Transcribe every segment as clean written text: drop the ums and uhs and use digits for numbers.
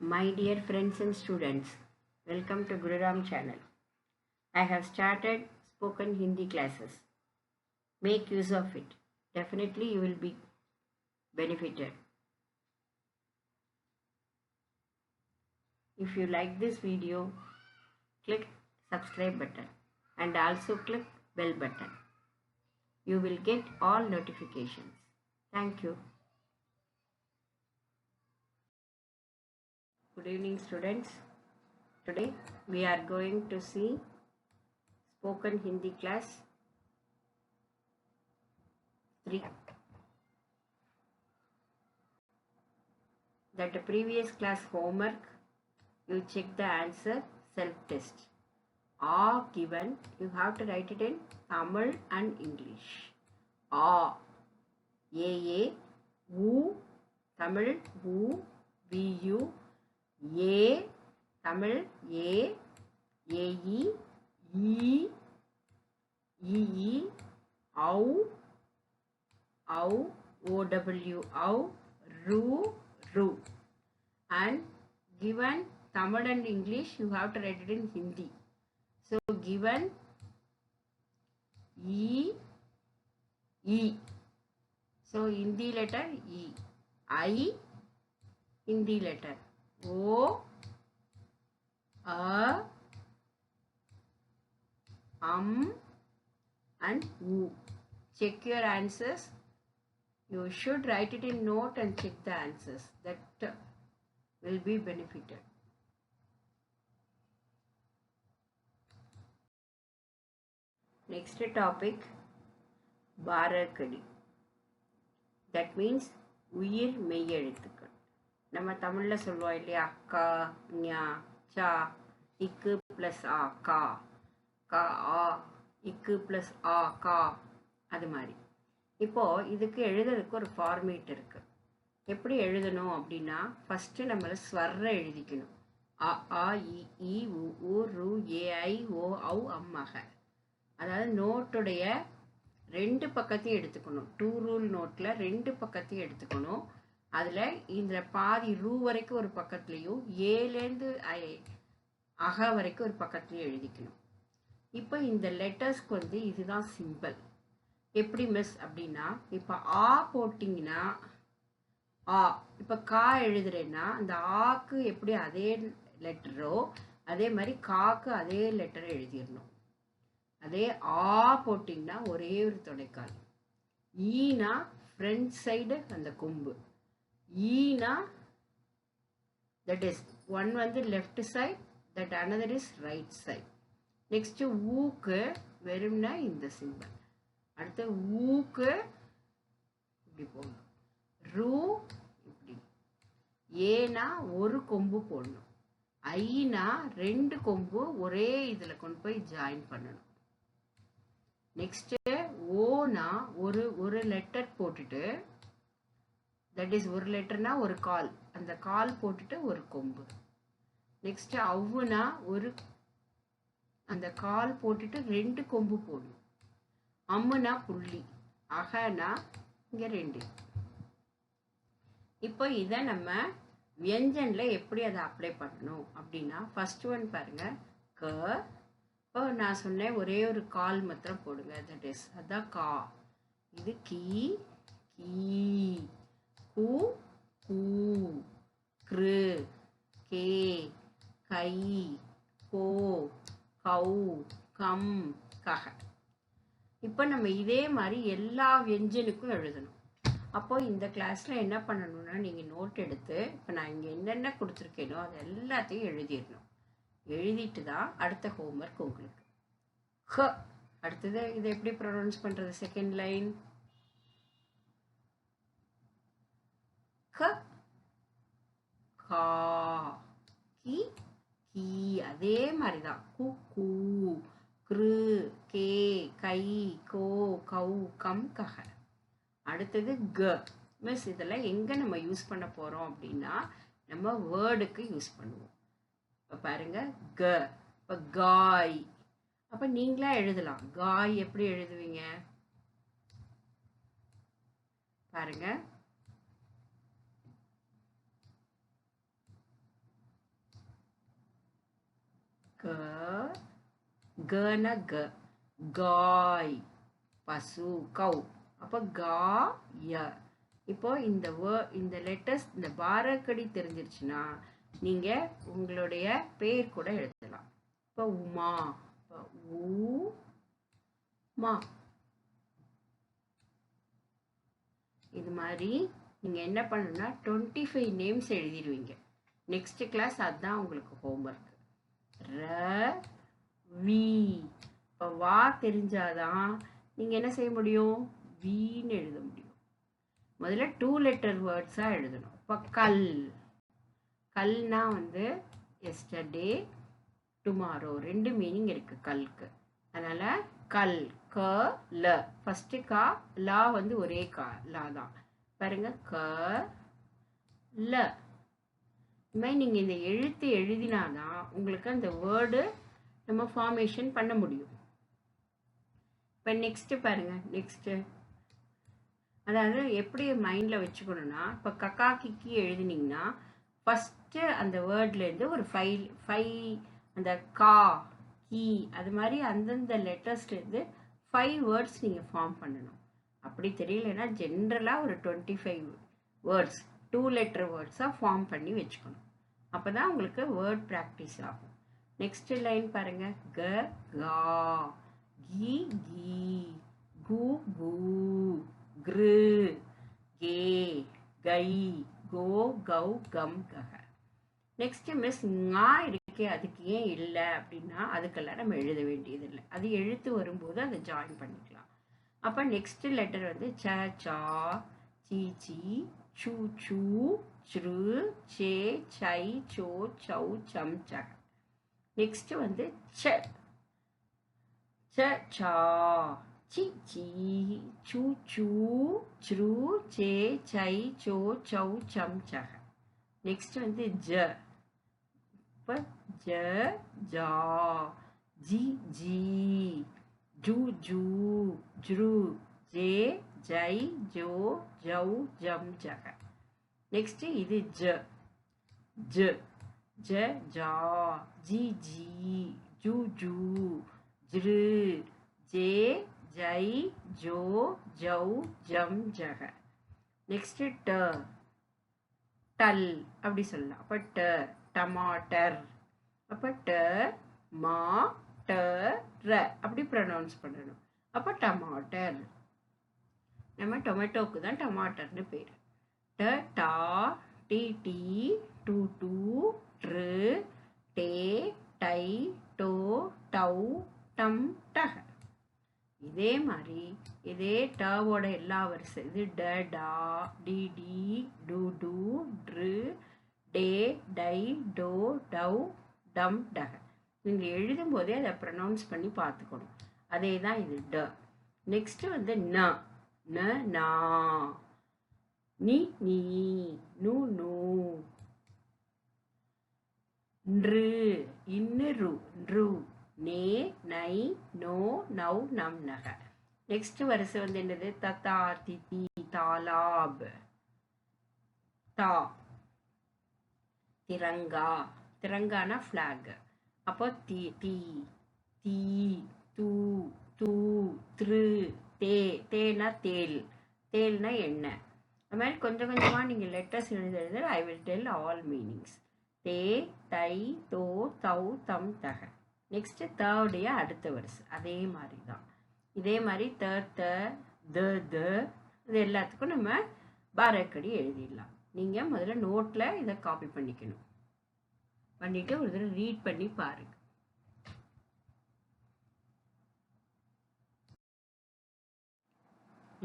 My dear friends and students, welcome to Gururam channel. I have started spoken Hindi classes. Make use of it. Definitely you will be benefited. If you like this video, click subscribe button and also click bell button. You will get all notifications. Thank you. Good evening students. Today we are going to see spoken Hindi class 3. That the previous class homework, you check the answer self-test. Are given, you have to write it in Tamil and English. A, U, Tamil, U, VU, A, Tamil, A, AE, E, EE, OW, OW, RU, RU. And given Tamil and English, you have to write it in Hindi. So given E, E. So Hindi letter E. I, Hindi letter O, A, and U. Check your answers. You should write it in note and check the answers. That will be benefited. Next topic, Barakadi. That means உயிர் மெய் எழுத்துக்கள். நம்ம தமிழ்ல சொல்லுவோம் இல்லையா, க, ஞ, ச, இக்கு பிளஸ் ஆ, கா, க, ஆ, இக்கு பிளஸ் ஆ, கா, அது மாதிரி. இப்போ இதுக்கு எழுதுறதுக்கு ஒரு ஃபார்மேட் இருக்கு. எப்படி எழுதணும் அப்படின்னா, ஃபர்ஸ்ட் நம்ம ஸ்வர எழுதிக்கணும். அ, ஆ, இ, உ, ஊ, ரு, ஏ, ஐ, ஓ, ஔ, அம், அக. அதாவது நோட்டுடைய 2 பக்கத்தையும் எடுத்துக்கணும். 2 ரூல் நோட்டில் 2 பக்கத்தையும் எடுத்துக்கணும். அதில் இந்த பாதி ரூ வரைக்கும் ஒரு பக்கத்துலையும், ஏலேருந்து அக வரைக்கும் ஒரு பக்கத்துலையும் எழுதிக்கணும். இப்போ இந்த லெட்டர்ஸ்க்கு இதுதான் சிம்பிள். எப்படி மிஸ் அப்படின்னா, இப்போ ஆ போட்டிங்கன்னா ஆ, இப்போ கா எழுதுறேன்னா அந்த ஆக்கு எப்படி அதே லெட்டரோ அதே மாதிரி காக்கு அதே லெட்டரை எழுதிடணும். அதே ஆ போட்டிங்கன்னா ஒரே ஒரு தொடைக்கால். ஈனா ஃப்ரண்ட் சைடு அந்த கொம்பு. ஈனா that is one left side, that another is right side. Next ஊக்கு வெறும்னா இந்த சிம்பிள். அடுத்து ஊக்கு இப்படி போடணும். ரூ இப்படி. ஏனா ஒரு கொம்பு போடணும். ஐனா 2 கொம்பு ஒரே இதில் கொண்டு போய் ஜாயின் பண்ணணும். நெக்ஸ்ட் ஓனா ஒரு லெட்டர் போட்டுட்டு, தட் இஸ் ஒரு லெட்டர்னா ஒரு கால், அந்த கால் போட்டுட்டு ஒரு கொம்பு. நெக்ஸ்ட் அவ்வுனா அந்த கால் போட்டுட்டு 2 கொம்பு போடணும். அம்முனா புள்ளி, அகனா இங்க 2. இப்போ இதை நம்ம வியஞ்சன்ல எப்படி அதை அப்ளை பண்ணணும் அப்படின்னா, ஃபர்ஸ்ட் ஒன் பாருங்க, க. இப்போ நான் சொன்னேன் ஒரே ஒரு கால் மாத்திரம் போடுங்க, தட் இஸ் அதான் கா. இது கீ, கீ, கூ, கூ, கிரு, கே, கை, கோ, கௌ, கம், கக. இப்போ நம்ம இதே மாதிரி எல்லா வியஞ்சனுக்கும் எழுதணும். அப்போ இந்த கிளாஸ்ல என்ன பண்ணணும்னா, நீங்க நோட் எடுத்து இப்போ நான் இங்கே என்னென்ன கொடுத்துருக்கேனோ அது எல்லாத்தையும் எழுதிடணும். எழுதிட்டு தான் அடுத்த ஹோம்ஒர்க் உங்களுக்கு. ஹ, அடுத்தது இதை எப்படி ப்ரொனவுன்ஸ் பண்றது? செகண்ட் லைன் க, கா, கி, கீ. அதே மாதிரி தான் கு, கூ, கிரு, கே, கை, கோ, கௌ, கம், கக. அடுத்தது க. மிஸ் இதெல்லாம் எங்கே நம்ம யூஸ் பண்ண போகிறோம் அப்படின்னா, நம்ம வேர்டுக்கு யூஸ் பண்ணுவோம். இப்போ பாருங்க, க. இப்போ காய். அப்போ நீங்களா எழுதலாம். காய் எப்படி எழுதுவீங்க பாருங்க. கனா க, காய், பசு, கவ். அப்போ கா ய. இப்போ இந்த லெட்டர்ஸ், இந்த பாரக்கடி தெரிஞ்சிருச்சுன்னா நீங்க உங்களுடைய பேர் கூட எழுதலாம். இப்போ உமா, உமா. இது மாதிரி நீங்க என்ன பண்ணணும்னா 25 நேம்ஸ் எழுதிடுவீங்க. நெக்ஸ்ட் கிளாஸ் அதுதான் உங்களுக்கு ஹோம்ஒர்க். ர வி. இப்போ வா தெரிஞ்சாதான் நீங்க என்ன செய்ய முடியும், வீன்னு எழுத முடியும். முதல்ல 2 லெட்டர் வேர்ட்ஸா எழுதணும். இப்போ கல், கல்னா வந்து எஸ்டர்டே, டுமாரோ, 2 மீனிங் இருக்கு கல்க்கு. அதனால கல், க ல. ஃபர்ஸ்ட் கா, லா வந்து ஒரே கா, லா தான். பாருங்க, க ல. இது மாதிரி நீங்க இந்த எழுத்து எழுதினாதான் உங்களுக்கு அந்த வேர்டு நம்ம ஃபார்மேஷன் பண்ண முடியும். இப்போ நெக்ஸ்ட் பாருங்க, நெக்ஸ்ட் அதாவது எப்படி மைண்ட்ல வச்சுக்கணும்னா, இப்போ கக்கா கிக்கி எழுதினீங்கன்னா ஃபர்ஸ்ட் அந்த வேர்ட்லேருந்து ஒரு 5 அந்த கா கி அது மாதிரி அந்தந்த லெட்டர்ஸ்லேருந்து 5 வேர்ட்ஸ் நீங்கள் ஃபார்ம் பண்ணணும். அப்படி தெரியலன்னா ஜென்ரலாக ஒரு 25 வேர்ட்ஸ் 2 லெட்டர் வேர்ட்ஸாக ஃபார்ம் பண்ணி வச்சுக்கணும். அப்போ தான் உங்களுக்கு வேர்ட் ப்ராக்டிஸ் ஆகும். நெக்ஸ்ட் லைன் பாருங்க, க கா, கி கி, கு கு, கிரு கே, கை, கோ கௌ, கம் கக. நெக்ஸ்ட் மிஸ் ஞா இருக்கே, அதுக்கு ஏன் இல்லை அப்படின்னா அதுக்கெல்லாம் நம்ம எழுத வேண்டியது இல்லை. அது எழுத்து வரும்போது அதை ஜாயின் பண்ணிக்கலாம். அப்போ நெக்ஸ்ட் லெட்டர் வந்து ச சா, சி சி, சு சு, ச்ரு, சே, சை, சோ, சௌ, சம், சக. நெக்ஸ்ட் வந்து ச ச சா, சி சி, சு சு, ச்ரு, சே, சை, சோ, சௌ, சம், சக. நெக்ஸ்ட் வந்து ஜ. இப்போ ஜ ஜா, ஜி ஜி, ஜு ஜு, ஜ்ரு, ஜே, ஜை, ஜோ, ஜௌ, ஜம், ஜக. நெக்ஸ்ட் இது ஜ. ஜ ஜ ஜா, ஜி ஜி, ஜு ஜு, ஜ்ரு, ஜே, ஜை, ஜோ, ஜௌ, ஜம், ஜக. நெக்ஸ்ட் ட. டல் அப்படி சொல்லலாம். அப்போ ட டமாட்டர். அப்போ ட மா ட ர அப்படி ப்ரொனவுன்ஸ் பண்ணணும். அப்போ டமாட்டர். நம்ம டொமேட்டோக்கு தான் டமாட்டர்னு பேர். ட டா, டி டி, டு டு, ட்ரு, டே, டை, டோ, டௌ, டம், டக. இதே மாதிரி இதே டவோட எல்லா வரிசை இது ட டா, டி டி, டு டு, ட்ரு, டே, டை, டோ, டவ், டம், டக. நீங்கள் எழுதும் போதே அதை ப்ரொனவுன்ஸ் பண்ணி பார்த்துக்கணும். அதே தான் இது ட. நெக்ஸ்ட் வந்து ந. ந நா, நி நீ, நு நூ, ன்று இன்னு ரு, ன்று, நே நை, நோ நௌ, நம், நக. நெக்ஸ்ட் வரிசை வந்து என்னது, தத்தா திதி, தாலாப், தா, திரங்கா. திரங்கானா ஃப்ளாக். அப்போ தி தி, தீ, தூ, தூ, த்ரு, தே. தேனா தேல். தேல்னா எண்ணெய். அது மாதிரி கொஞ்சம் கொஞ்சமாக நீங்கள் லெட்டர்ஸ் எழுத I will tell all meanings. தே, தை, தோ, தௌ, தம், தக. நெக்ஸ்ட் தேர்டைய அடுத்த வரிசை அதே மாதிரி தான். இதே மாதிரி த த, த த, இது எல்லாத்துக்கும் நம்ம பாரக்கடி எழுதிடலாம். நீங்கள் முதல்ல நோட்டில் இதை காப்பி பண்ணிக்கணும். பண்ணிட்டு ஒரு தடவை ரீட் பண்ணி பாருங்க.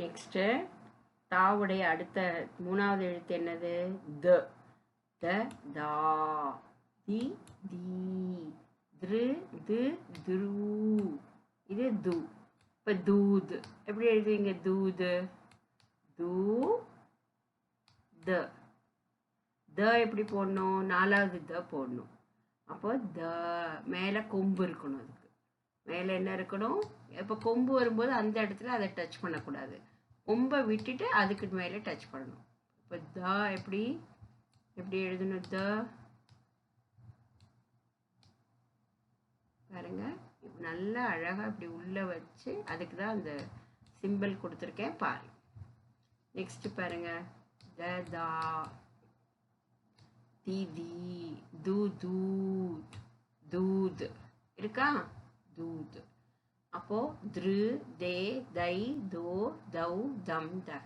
நெக்ஸ்ட் தாவுடைய அடுத்த 3வது எழுத்து என்னது, த. த தா, தி தி, த்ரு து, துரு, இது து. இப்போ தூது எப்படி எழுதுவீங்க, தூது, தூ த. த எப்படி போடணும், 4வது த போடணும். அப்போ த மேலே கொம்பு இருக்கணும். அதுக்கு மேலே என்ன இருக்கணும், இப்போ கொம்பு வரும்போது அந்த இடத்துல அதை டச் பண்ணக்கூடாது. கொம்பை விட்டுட்டு அதுக்கு மேலே டச் பண்ணணும். இப்போ த எப்படி எப்படி எழுதணும், த பாருங்க நல்லா அழகாக இப்படி உள்ளே வச்சு அதுக்கு தான் அந்த சிம்பிள் கொடுத்துருக்கேன் பாரு. நெக்ஸ்ட் பாருங்க, த தா தி தி து தூத் தூத் இருக்கா, தூத். அப்போ த்ரு தே தை தோ தௌ தம் தக.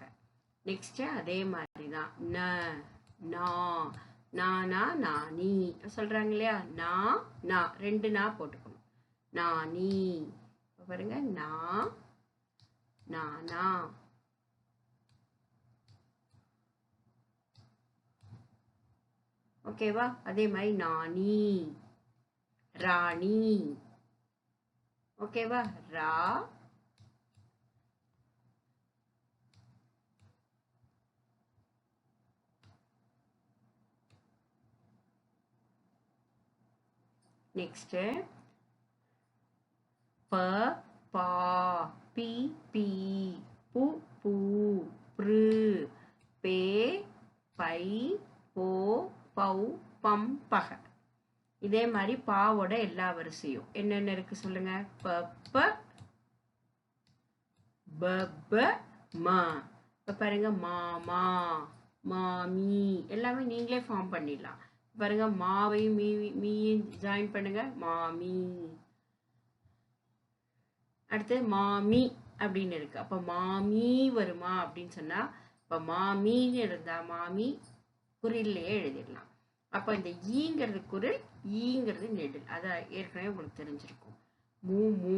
நெக்ஸ்ட் அதே மாதிரி தான் ந நா நானா நானி சொல்றாங்க இல்லையா, நா நா 2 நா போட்டுக்கணும், நானி. பாருங்க, நா நானா. ஓகேவா? அதே மாதிரி நானி ராணி. ஓகேவா? ரா நெக்ஸ்ட் ப பா பி பி பு பூ ப்ரு பே பை போ பௌ பம் பக. இதே மாதிரி பாவோட எல்லா வரிசையும் என்னென்ன இருக்கு சொல்லுங்க. ப ப ப ப ம. இப்ப பாருங்க, மாமா மாமி எல்லாமே நீங்களே ஃபார்ம் பண்ணிடலாம். பாருங்க, மாவையும் மீயும் ஜாயின் பண்ணுங்க, மாமி. அடுத்து மாமி அப்படின்னு இருக்கு. அப்ப மாமி வருமா அப்படின்னு சொன்னா, இப்ப மாமின்னு இருந்தா மாமி குரில்லையே எழுதிடலாம். அப்ப இந்த ஈங்கிறது குரில், ஈங்கிறது நெடில். அதை ஏற்கனவே உங்களுக்கு தெரிஞ்சிருக்கும். மூ மூ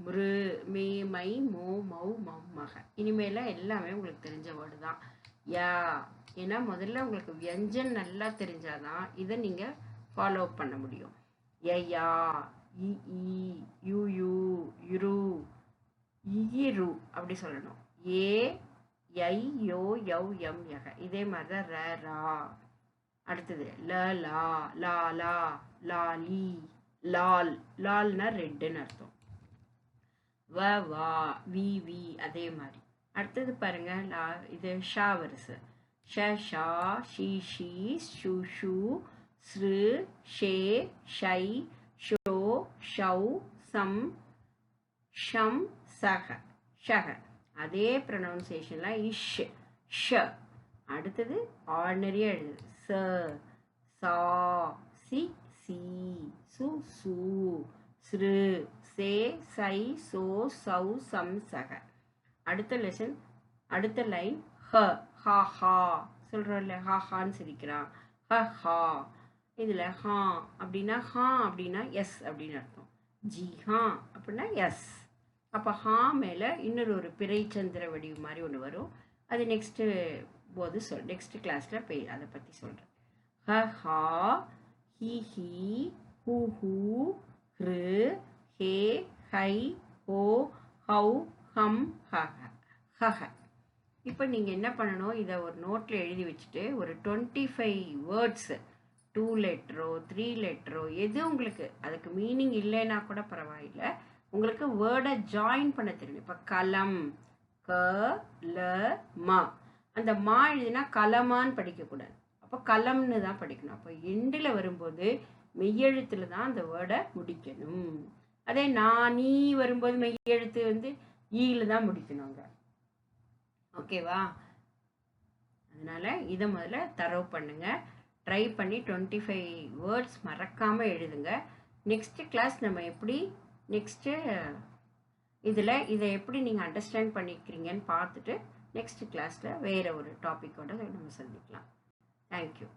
மிரு மே மை மோ மௌ மம் மக. இனிமேல எல்லாமே உங்களுக்கு தெரிஞ்ச வேர்டு தான். யா, ஏன்னா முதல்ல உங்களுக்கு வியஞ்சன் நல்லா தெரிஞ்சாதான் இதை நீங்க ஃபாலோ பண்ண முடியும். யா இ யூ யூ இரு இரு அப்படி சொல்லணும். ஏ ஐ யோ யவ் எம் யக. இதே மாதிரி தான் ர ரா. அடுத்தது ல லா லா லா லாலி லால். லால்னா ரெட்டுன்னு அர்த்தம். வ வா வி வி அதே மாதிரி. அடுத்தது பாருங்க, லா இது ஷா வரிசை. ஷ ஷா ஷி ஷி ஷு ஷு ஸ்ரு ஷே ஷை ஷோ ஷௌ சம் ஷம் சக ஷக. அதே ப்ரொனவுன்சியேஷன்ல இஷ் ஷ. அடுத்தது ஆர்டினரியா எழுதுது. ச சா சி சி சு சு ஸ்ரு சே சை சோ சௌ சம் சக. அடுத்த லெசன், அடுத்த லைன் ஹ ஹா ஹா சொல்றோம்ல, ஹா ஹான்னு சிரிக்கிறான், ஹ ஹா. இதுல ஹா அப்படின்னா ஹா அப்படின்னா எஸ் அப்படின்னு அர்த்தம். ஜி ஹா அப்படின்னா எஸ். அப்போ ஹா மேலே இன்னொரு பிறை சந்திர வடிவு மாதிரி ஒன்று வரும். அது நெக்ஸ்ட்டு போது நெக்ஸ்ட் கிளாஸில் அதை பற்றி சொல்கிறேன். ஹ ஹா ஹி ஹி ஹூ ஹூ ஹ்ரு ஹே ஹை ஹோ ஹௌ ஹம் ஹஹ ஹஹ. இப்போ நீங்கள் என்ன பண்ணணும், இதை ஒரு நோட்டில் எழுதி வச்சுட்டு ஒரு 25 வேர்ட்ஸு 2 லெட்டரோ 3 லெட்டரோ எது உங்களுக்கு அதுக்கு மீனிங் இல்லைன்னா கூட பரவாயில்லை, உங்களுக்கு வேர்டை ஜாயின் பண்ண தெரியும். இப்போ கலம் க ல மா. அந்த மா எழுதினா கலமான்னு படிக்கக்கூடாது, அப்போ கலம்னு தான் படிக்கணும். அப்போ எண்டில் வரும்போது மெய்யெழுத்தில் தான் அந்த வேர்டை முடிக்கணும். அதே நானீ வரும்போது மெய்யெழுத்து ஈல தான் முடிக்கணுங்க. ஓகேவா? அதனால இதை முதல்ல தரவு பண்ணுங்க, ட்ரை பண்ணி 25 வேர்ட்ஸ் மறக்காமல் எழுதுங்க. நெக்ஸ்ட் கிளாஸ் நம்ம எப்படி நெக்ஸ்ட்டு இதில் இதை எப்படி நீங்கள் அண்டர்ஸ்டாண்ட் பண்ணிக்கிறீங்கன்னு பார்த்துட்டு நெக்ஸ்ட் கிளாஸில் வேறு ஒரு டாப்பிக்கோட நம்ம சந்திக்கலாம். தேங்க்யூ.